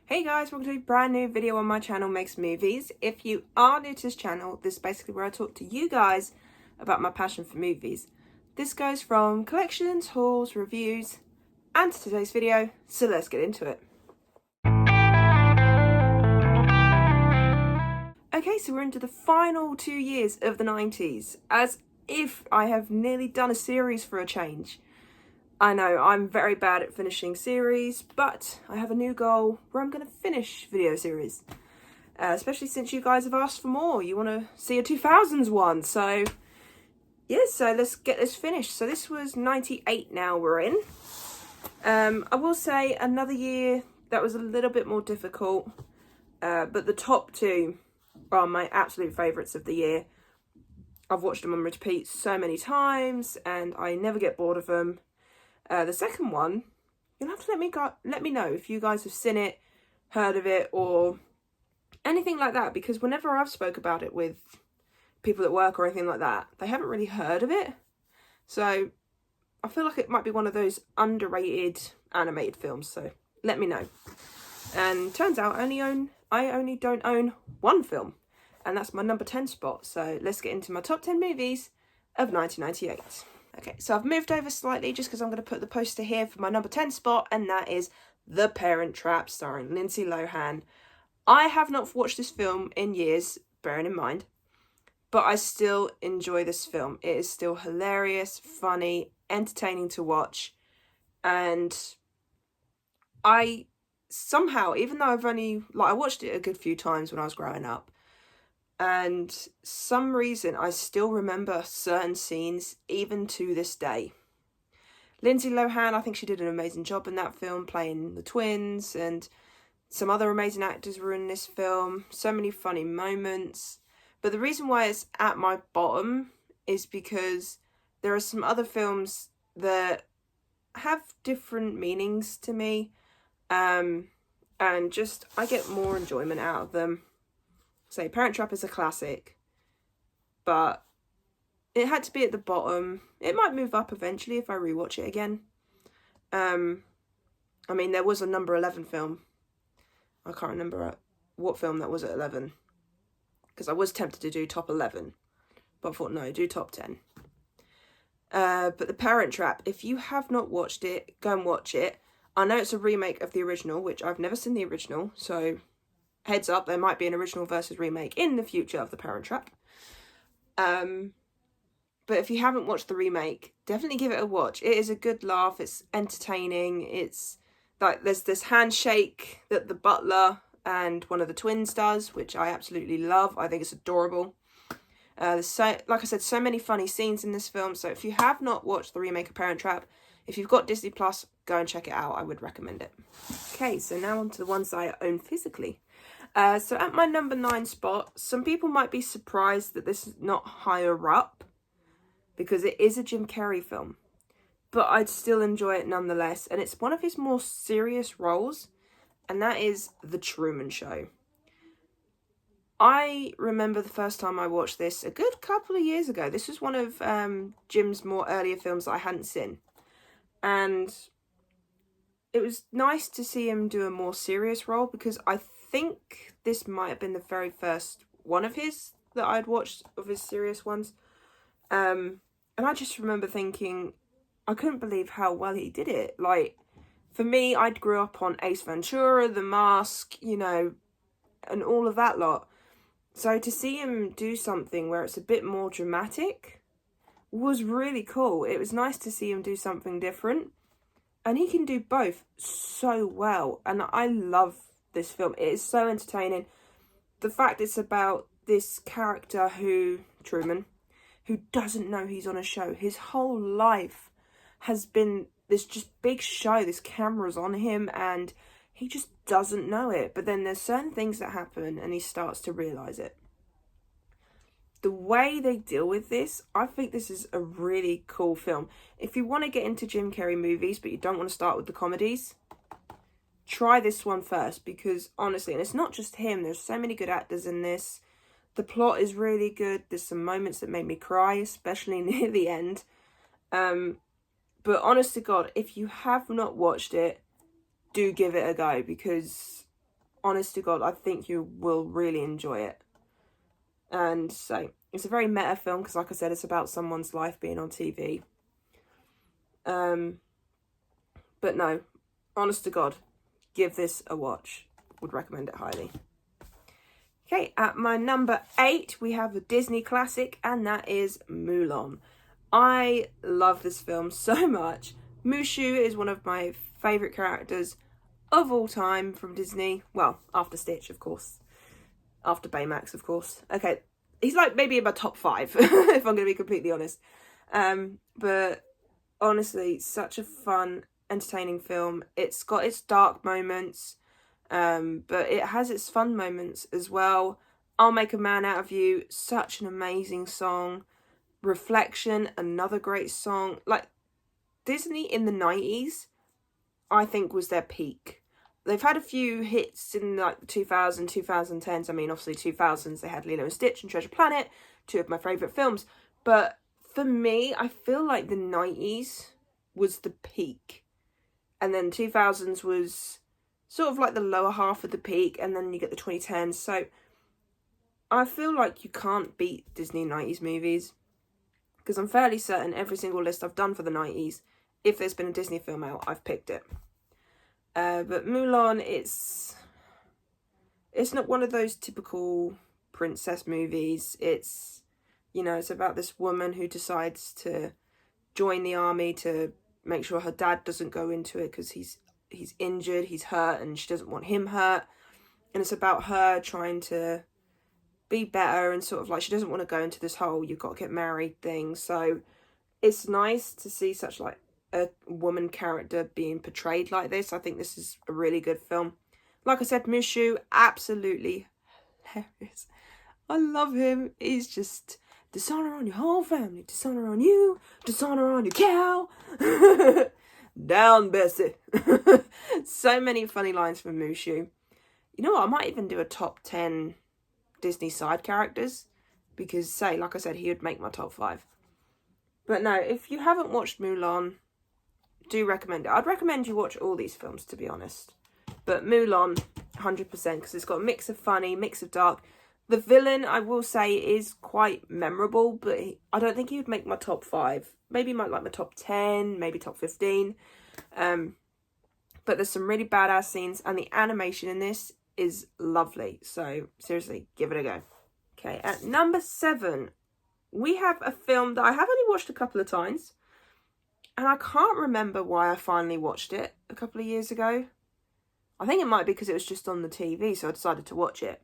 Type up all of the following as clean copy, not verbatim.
Hey guys, welcome to a brand new video on my channel, Makes Movies. If you are new to this channel, this is basically where I talk to you guys about my passion for movies. This goes from collections, hauls, reviews, and today's video, so let's get into it. Okay, so we're into the final 2 years of the 90s, as if I have nearly done a series for a change. I know, I'm very bad at finishing series, but I have a new goal where I'm going to finish video series. Especially since you guys have asked for more. You want to see a 2000s one, so yeah, so let's get this finished. So this was 98 now we're in. I will say another year that was a little bit more difficult, but the top two are my absolute favourites of the year. I've watched them on repeat so many times and I never get bored of them. The second one, you'll have to let me know if you guys have seen it, heard of it, or anything like that, because whenever I've spoke about it with people at work or anything like that, they haven't really heard of it. So I feel like it might be one of those underrated animated films, so let me know. And turns out I only don't own one film, and that's my number 10 spot. So let's get into my top 10 movies of 1998. Okay, so I've moved over slightly just because I'm going to put the poster here for my number 10 spot, and that is The Parent Trap, starring Lindsay Lohan. I have not watched this film in years, bearing in mind, but I still enjoy this film. It is still hilarious, funny, entertaining to watch, and I somehow, even though I watched it a good few times when I was growing up, and some reason I still remember certain scenes even to this day. Lindsay Lohan, I think she did an amazing job in that film, playing the twins, and some other amazing actors were in this film. So many funny moments. But the reason why it's at my bottom is because there are some other films that have different meanings to me, and just I get more enjoyment out of them. So Parent Trap is a classic, but it had to be at the bottom. It might move up eventually if I rewatch it again. I mean, there was a number 11 film. I can't remember what film that was at 11, because I was tempted to do top 11, but I thought no, do top 10. But The Parent Trap, if you have not watched it, go and watch it. I know it's a remake of the original, which I've never seen the original, so heads up, there might be an original versus remake in the future of The Parent Trap. But if you haven't watched the remake, definitely give it a watch. It is a good laugh. It's entertaining. It's like there's this handshake that the butler and one of the twins does, which I absolutely love. I think it's adorable. There's like I said, so many funny scenes in this film. So if you have not watched the remake of Parent Trap, if you've got Disney Plus, go and check it out. I would recommend it. Okay, so now on to the ones that I own physically. So at my number 9 spot, some people might be surprised that this is not higher up, because it is a Jim Carrey film, but I'd still enjoy it nonetheless, and it's one of his more serious roles, and that is The Truman Show. I remember the first time I watched this a good couple of years ago. This was one of Jim's more earlier films that I hadn't seen, and it was nice to see him do a more serious role, because I think this might have been the very first one of his that I'd watched of his serious ones. And I just remember thinking, I couldn't believe how well he did it. Like, for me, I'd grew up on Ace Ventura, The Mask, you know, and all of that lot. So to see him do something where it's a bit more dramatic was really cool. It was nice to see him do something different. And he can do both so well. And I love this film. It is so entertaining. The fact it's about this character Truman, who doesn't know he's on a show. His whole life has been this just big show. This camera's on him and he just doesn't know it. But then there's certain things that happen and he starts to realise it. The way they deal with this, I think this is a really cool film. If you want to get into Jim Carrey movies, but you don't want to start with the comedies, try this one first, because honestly, and it's not just him, there's so many good actors in this. The plot is really good. There's some moments that made me cry, especially near the end. But honest to God, if you have not watched it, do give it a go, because honest to God, I think you will really enjoy it. And so, it's a very meta film, because like I said, it's about someone's life being on TV. But no, honest to God, give this a watch. Would recommend it highly. Okay, at my number 8, we have a Disney classic, and that is Mulan. I love this film so much. Mushu is one of my favourite characters of all time from Disney. Well, after Stitch, of course. After Baymax, of course. Okay, he's like maybe in my top 5, if I'm going to be completely honest. But honestly, such a fun, entertaining film. It's got its dark moments, but it has its fun moments as well. I'll Make a Man Out of You, such an amazing song. Reflection, another great song. Like, Disney in the 90s, I think, was their peak. They've had a few hits in like the 2000s, 2010s. I mean, obviously 2000s, they had Lilo and Stitch and Treasure Planet, 2 of my favourite films. But for me, I feel like the 90s was the peak. And then 2000s was sort of like the lower half of the peak. And then you get the 2010s. So I feel like you can't beat Disney 90s movies. Because I'm fairly certain every single list I've done for the 90s, if there's been a Disney film out, I've picked it. But Mulan, it's not one of those typical princess movies. It's, you know, it's about this woman who decides to join the army to make sure her dad doesn't go into it because he's injured, he's hurt, and she doesn't want him hurt. And it's about her trying to be better, and sort of like she doesn't want to go into this whole you've got to get married thing. So it's nice to see such like a woman character being portrayed like this. I think this is a really good film. Like I said, Mushu, absolutely hilarious. I love him. He's just dishonor on your whole family, dishonor on you, dishonor on your cow. Down, Bessie. So many funny lines from Mushu. You know what? I might even do a top 10 Disney side characters, because say, like I said, he would make my top 5. But no, if you haven't watched Mulan, do recommend it. I'd recommend you watch all these films, to be honest. But Mulan, 100%, because it's got a mix of funny, mix of dark. The villain, I will say, is quite memorable, but I don't think he would make my top 5. Maybe might like my top 10, maybe top 15. But there's some really badass scenes, and the animation in this is lovely. So seriously, give it a go. Okay, at number 7, we have a film that I have only watched a couple of times, and I can't remember why I finally watched it a couple of years ago. I think it might be because it was just on the TV, so I decided to watch it.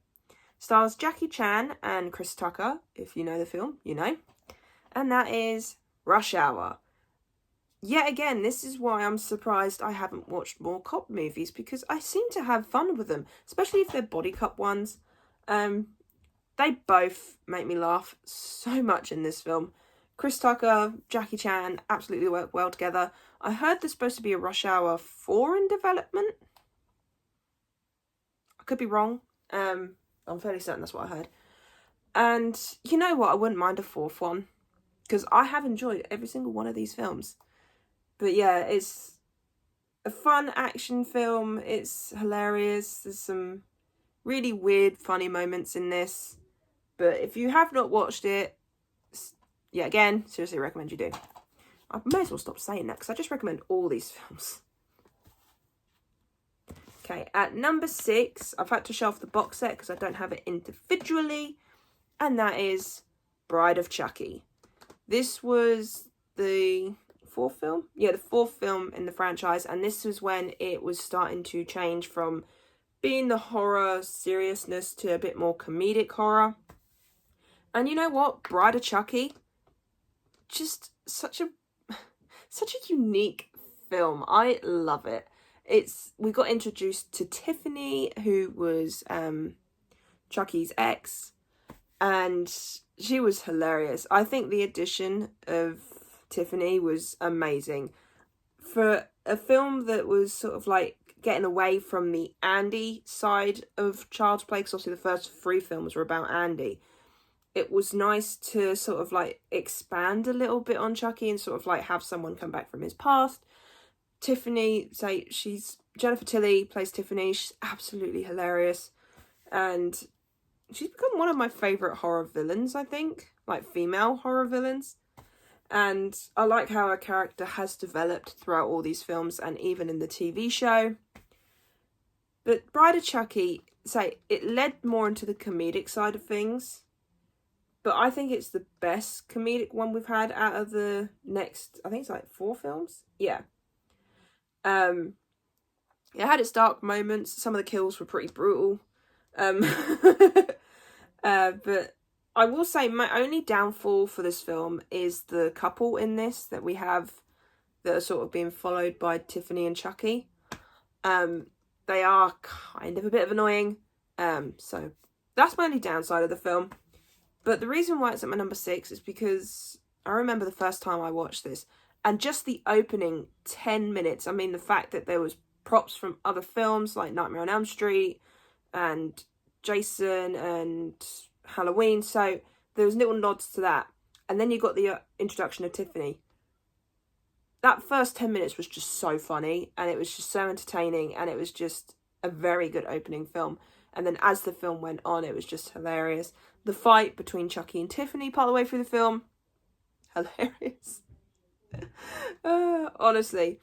Stars Jackie Chan and Chris Tucker, if you know the film, you know. And that is Rush Hour. Yet again, this is why I'm surprised I haven't watched more cop movies, because I seem to have fun with them, especially if they're body cop ones. They both make me laugh so much in this film. Chris Tucker, Jackie Chan absolutely work well together. I heard there's supposed to be a Rush Hour 4 in development. I could be wrong. I'm fairly certain that's what I heard. And you know what? I wouldn't mind a 4th one, because I have enjoyed every single one of these films. But yeah, it's a fun action film. It's hilarious. There's some really weird, funny moments in this. But if you have not watched it, yeah, again, seriously recommend you do. I may as well stop saying that, because I just recommend all these films. Okay, at number 6, I've had to shelf the box set because I don't have it individually. And that is Bride of Chucky. This was the 4th film? Yeah, the 4th film in the franchise. And this was when it was starting to change from being the horror seriousness to a bit more comedic horror. And you know what? Bride of Chucky, just such a unique film. I love it. We got introduced to Tiffany, who was Chucky's ex, and she was hilarious. I think the addition of Tiffany was amazing. For a film that was sort of like getting away from the Andy side of Child's Play, because obviously the first 3 films were about Andy, it was nice to sort of like expand a little bit on Chucky and sort of like have someone come back from his past. Tiffany, say she's Jennifer Tilly plays Tiffany. She's absolutely hilarious. And she's become one of my favourite horror villains, I think. Like, female horror villains. And I like how her character has developed throughout all these films and even in the TV show. But Bride of Chucky, it led more into the comedic side of things. But I think it's the best comedic one we've had out of the next, I think it's like 4 films. Yeah. It had its dark moments. Some of the kills were pretty brutal. But I will say my only downfall for this film is the couple in this that we have that are sort of being followed by Tiffany and Chucky. They are kind of a bit of annoying. So that's my only downside of the film. But the reason why it's at my number 6 is because I remember the first time I watched this and just the opening 10 minutes. I mean, the fact that there was props from other films like Nightmare on Elm Street and Jason and Halloween. So there was little nods to that. And then you got the introduction of Tiffany. That first 10 minutes was just so funny and it was just so entertaining and it was just a very good opening film. And then as the film went on, it was just hilarious. The fight between Chucky and Tiffany part of the way through the film, hilarious. Honestly.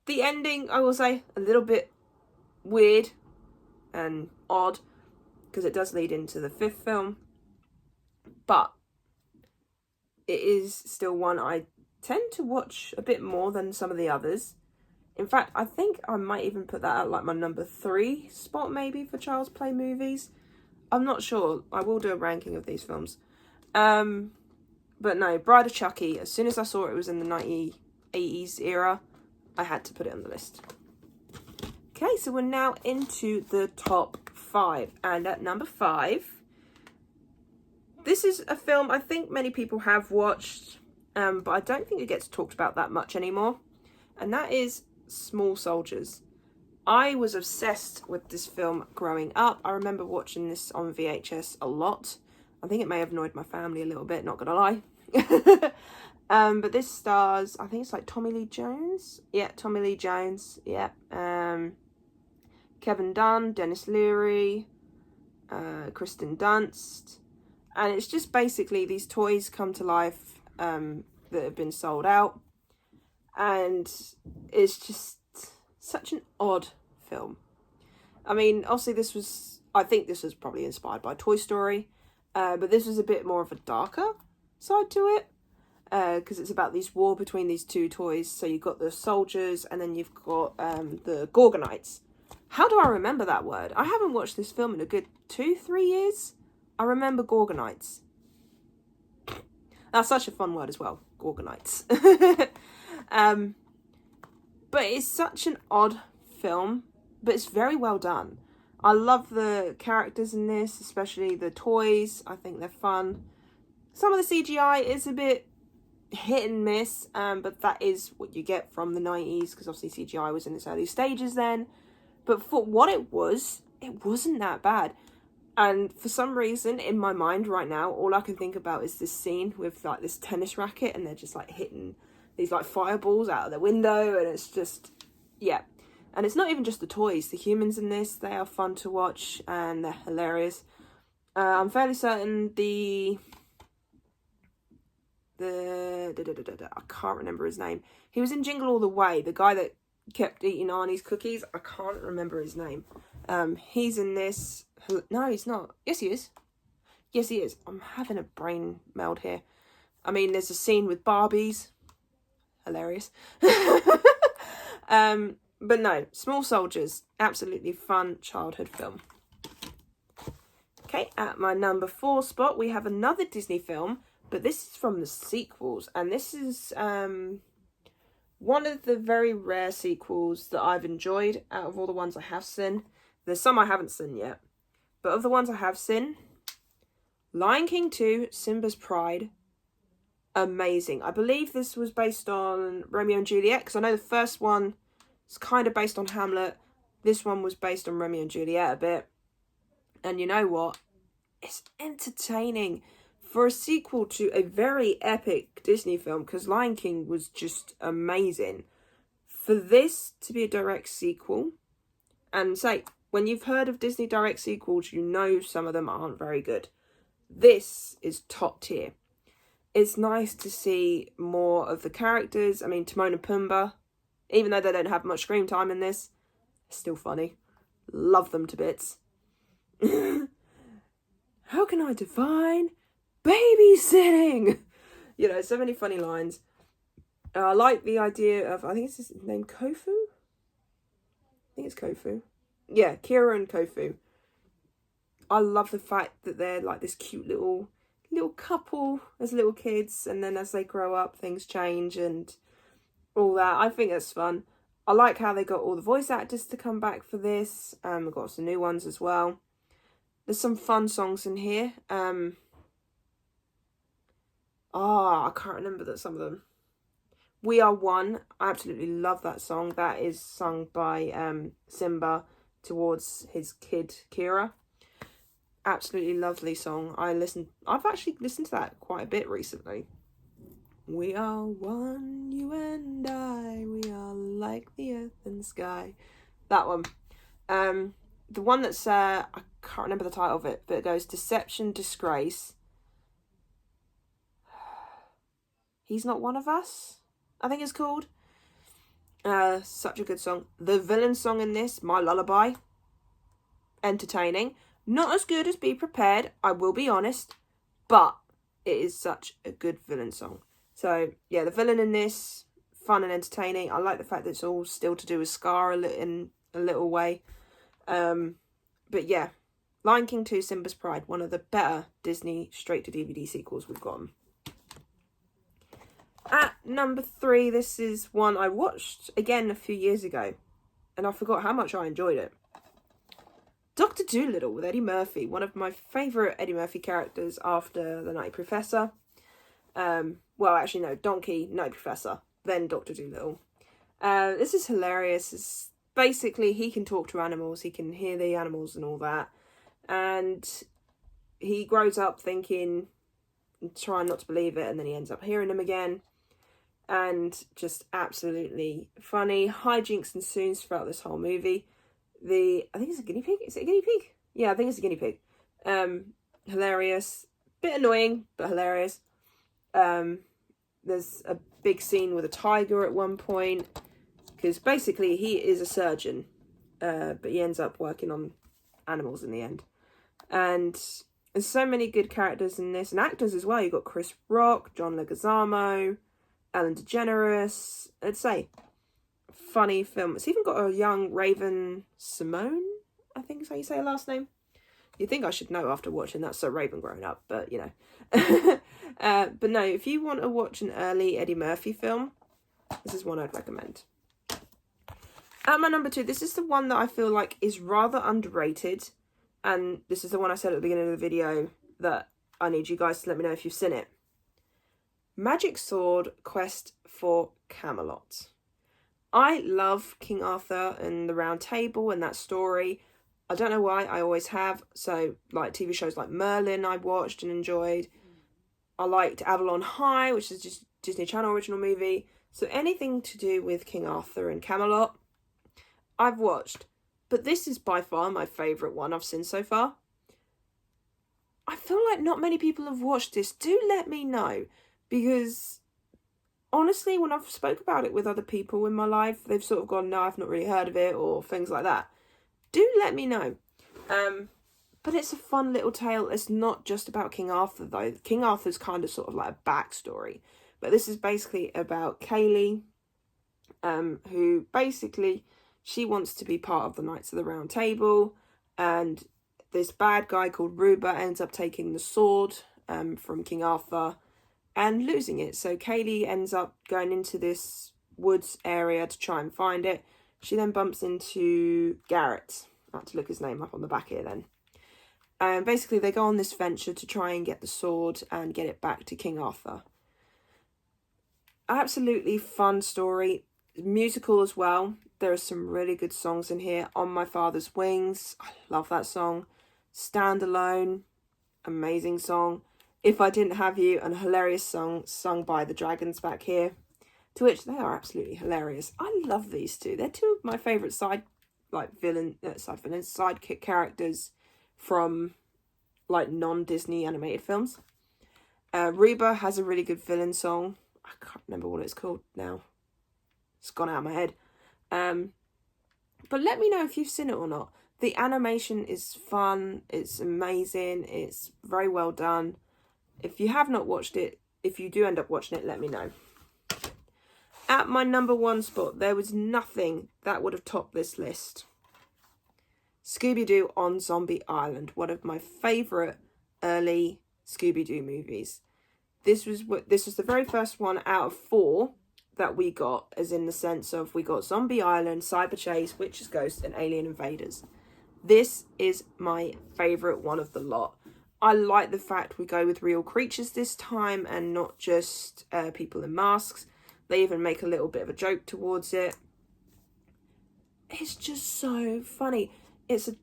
The ending, I will say, a little bit weird and odd because it does lead into the 5th film. But it is still one I tend to watch a bit more than some of the others. In fact, I think I might even put that at like my number 3 spot maybe for Child's Play movies. I'm not sure. I will do a ranking of these films. But no, Bride of Chucky, as soon as I saw it was in the 1980s era, I had to put it on the list. Okay, so we're now into the top 5. And at number 5, this is a film I think many people have watched, but I don't think it gets talked about that much anymore. And that is Small Soldiers. I was obsessed with this film growing up. I remember watching this on VHS a lot. I think it may have annoyed my family a little bit, not gonna lie. But this stars, I think it's like Tommy Lee Jones. Yeah, Tommy Lee Jones. Yeah. Kevin Dunn, Dennis Leary, Kristen Dunst. And it's just basically these toys come to life that have been sold out. And it's just such an odd film. I mean, obviously I think this was probably inspired by Toy Story. But this was a bit more of a darker side to it. Because it's about this war between these two toys. So you've got the soldiers and then you've got the Gorgonites. How do I remember that word? I haven't watched this film in a good 2-3 years. I remember Gorgonites. That's such a fun word as well. Gorgonites. But it's such an odd film. But it's very well done. I love the characters in this. Especially the toys. I think they're fun. Some of the CGI is a bit hit and miss, but that is what you get from the 90s, because obviously CGI was in its early stages then. But for what it wasn't that bad. And for some reason, in my mind right now, all I can think about is this scene with like this tennis racket and they're just like hitting these like fireballs out of the window, and it's just, yeah. And it's not even just the toys, the humans in this, they are fun to watch and they're hilarious. I'm fairly certain I can't remember his name. He was in Jingle All the Way, the guy that kept eating Arnie's cookies. I can't remember his name. He's in this. No, he's not. Yes, he is. Yes, he is. I'm having a brain meld here. I mean, there's a scene with Barbies. Hilarious. But no, Small Soldiers. Absolutely fun childhood film. Okay, at my number 4 spot, we have another Disney film. But this is from the sequels, and this is one of the very rare sequels that I've enjoyed out of all the ones I have seen. There's some I haven't seen yet, but of the ones I have seen, Lion King 2, Simba's Pride, amazing. I believe this was based on Romeo and Juliet, because I know the first one is kind of based on Hamlet. This one was based on Romeo and Juliet a bit. And you know what? It's entertaining. For a sequel to a very epic Disney film, because Lion King was just amazing, for this to be a direct sequel, And say, when you've heard of Disney Direct sequels, you know some of them aren't very good. This is top tier. It's nice to see more of the characters. I mean, Timon and Pumbaa, even though they don't have much screen time in this, still funny. Love them to bits. How can I define babysitting? You know, so many funny lines. I like the idea of, I think it's his name, Kofu? I think it's Kofu. Yeah, Kira and Kofu. I love the fact that they're like this cute little couple as little kids, and then as they grow up, things change and all that. I think that's fun. I like how they got all the voice actors to come back for this. We've got some new ones as well. There's some fun songs in here. I can't remember some of them. We Are One. I absolutely love that song. That is sung by Simba towards his kid Kira. Absolutely lovely song. I've actually listened to that quite a bit recently. We are one, you and I. We are like the earth and sky. That one. The one that's I can't remember the title of it, but it goes Deception, Disgrace. He's Not One of Us, I think it's called. Such a good song. The villain song in this, My Lullaby. Entertaining. Not as good as Be Prepared, I will be honest, but it is such a good villain song. So, yeah, the villain in this, fun and entertaining. I like the fact that it's all still to do with Scar in a little way. But yeah, Lion King 2, Simba's Pride, one of the better Disney straight-to-DVD sequels we've gotten. At number 3, this is one I watched again a few years ago, and I forgot how much I enjoyed it. Dr. Dolittle with Eddie Murphy, one of my favourite Eddie Murphy characters after the Nutty Professor. Well, actually, no, Donkey, Nutty Professor, then Dr. Dolittle. This is hilarious. It's basically, he can talk to animals, he can hear the animals and all that. And he grows up thinking, trying not to believe it, and then he ends up hearing them again. And just absolutely funny. Hijinks ensues throughout this whole movie. I think it's a guinea pig. Is it a guinea pig? Yeah, I think it's a guinea pig. Hilarious. Bit annoying, but hilarious. There's a big scene with a tiger at one point. Because basically he is a surgeon. But he ends up working on animals in the end. And there's so many good characters in this. And actors as well. You've got Chris Rock, John Leguizamo, Ellen DeGeneres. I'd say funny film. It's even got a young Raven Simone, I think is how you say her last name. You'd think I should know after watching That's So Raven growing up, but you know. But no, if you want to watch an early Eddie Murphy film, this is one I'd recommend. At my number 2, this is the one that I feel like is rather underrated, and this is the one I said at the beginning of the video that I need you guys to let me know if you've seen it. Magic Sword Quest for Camelot. I love King Arthur and the Round Table and that story. I don't know why, I always have. So, like TV shows like Merlin I watched and enjoyed. I liked Avalon High, which is just Disney Channel original movie. So anything to do with King Arthur and Camelot, I've watched. But this is by far my favourite one I've seen so far. I feel like not many people have watched this. Do let me know. Because honestly, when I've spoke about it with other people in my life, they've sort of gone, no, I've not really heard of it, or things like that. Do let me know. But it's a fun little tale. It's not just about King Arthur, though. King Arthur's kind of sort of like a backstory. But this is basically about Kaylee, who basically, she wants to be part of the Knights of the Round Table. And this bad guy called Ruba ends up taking the sword from King Arthur and losing it. So Kaylee ends up going into this woods area to try and find it. She then bumps into Garrett. I have to look his name up on the back here then. And basically they go on this venture to try and get the sword and get it back to King Arthur. Absolutely fun story. Musical as well. There are some really good songs in here. On My Father's Wings. I love that song. Stand Alone. Amazing song. If I Didn't Have You, a hilarious song sung by the Dragons back here, to which they are absolutely hilarious. I love these two. They're two of my favourite side like sidekick characters from like non-Disney animated films. Reba has a really good villain song. I can't remember what it's called now. It's gone out of my head. But let me know if you've seen it or not. The animation is fun. It's amazing. It's very well done. If you have not watched it, if you do end up watching it, let me know. At my number 1 spot, there was nothing that would have topped this list. ScoobyDoo on Zombie Island, one of my favourite early ScoobyDoo movies. This was the very first one out of 4 that we got, as in the sense of we got Zombie Island, Cyber Chase, Witch's Ghost, and Alien Invaders. This is my favourite one of the lot. I like the fact we go with real creatures this time and not just people in masks. They even make a little bit of a joke towards it. It's just so funny. It's a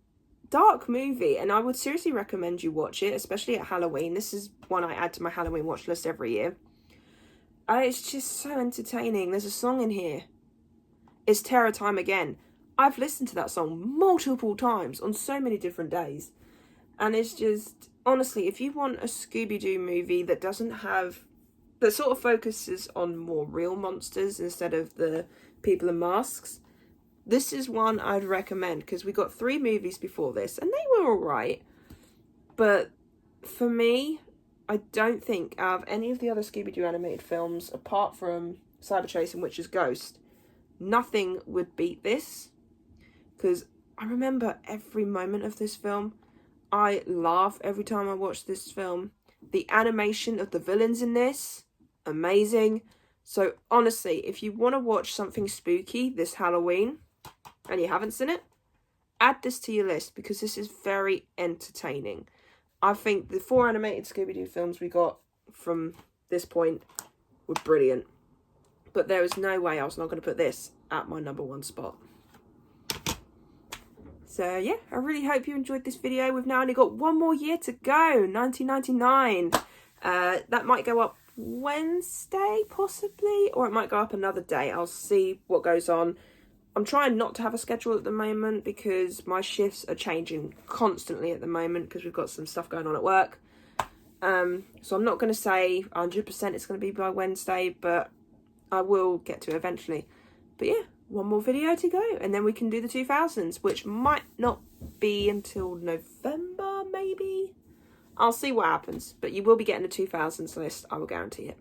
dark movie, and I would seriously recommend you watch it, especially at Halloween. This is one I add to my Halloween watch list every year. It's just so entertaining. There's a song in here. It's Terror Time Again. I've listened to that song multiple times on so many different days. And it's just, honestly, if you want a Scooby-Doo movie that that sort of focuses on more real monsters instead of the people in masks, this is one I'd recommend, because we got 3 movies before this and they were alright. But for me, I don't think out of any of the other Scooby-Doo animated films, apart from Cyber Chase and Witch's Ghost, nothing would beat this. Because I remember every moment of this film. I laugh every time I watch this film. The animation of the villains in this, amazing. So honestly, if you want to watch something spooky this Halloween and you haven't seen it, add this to your list, because this is very entertaining. I think the 4 animated Scooby-Doo films we got from this point were brilliant. But there is no way I was not going to put this at my number 1 spot. So yeah, I really hope you enjoyed this video. We've now only got 1 more year to go, 1999. That might go up Wednesday, possibly, or it might go up another day. I'll see what goes on. I'm trying not to have a schedule at the moment because my shifts are changing constantly at the moment because we've got some stuff going on at work. So I'm not going to say 100% it's going to be by Wednesday, but I will get to it eventually. But yeah, 1 more video to go, and then we can do the 2000s, which might not be until November, maybe. I'll see what happens, but you will be getting a 2000s list, I will guarantee it.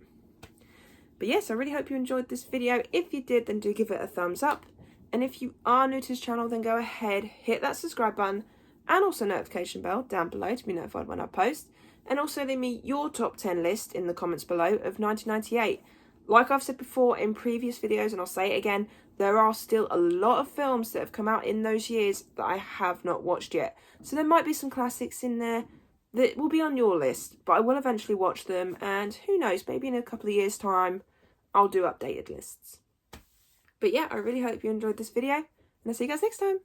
But yes, I really hope you enjoyed this video. If you did, then do give it a thumbs up. And if you are new to this channel, then go ahead, hit that subscribe button and also notification bell down below to be notified when I post. And also leave me your top 10 list in the comments below of 1998. Like I've said before in previous videos, and I'll say it again, there are still a lot of films that have come out in those years that I have not watched yet. So there might be some classics in there that will be on your list, but I will eventually watch them, and who knows, maybe in a couple of years' time, I'll do updated lists. But yeah, I really hope you enjoyed this video, and I'll see you guys next time.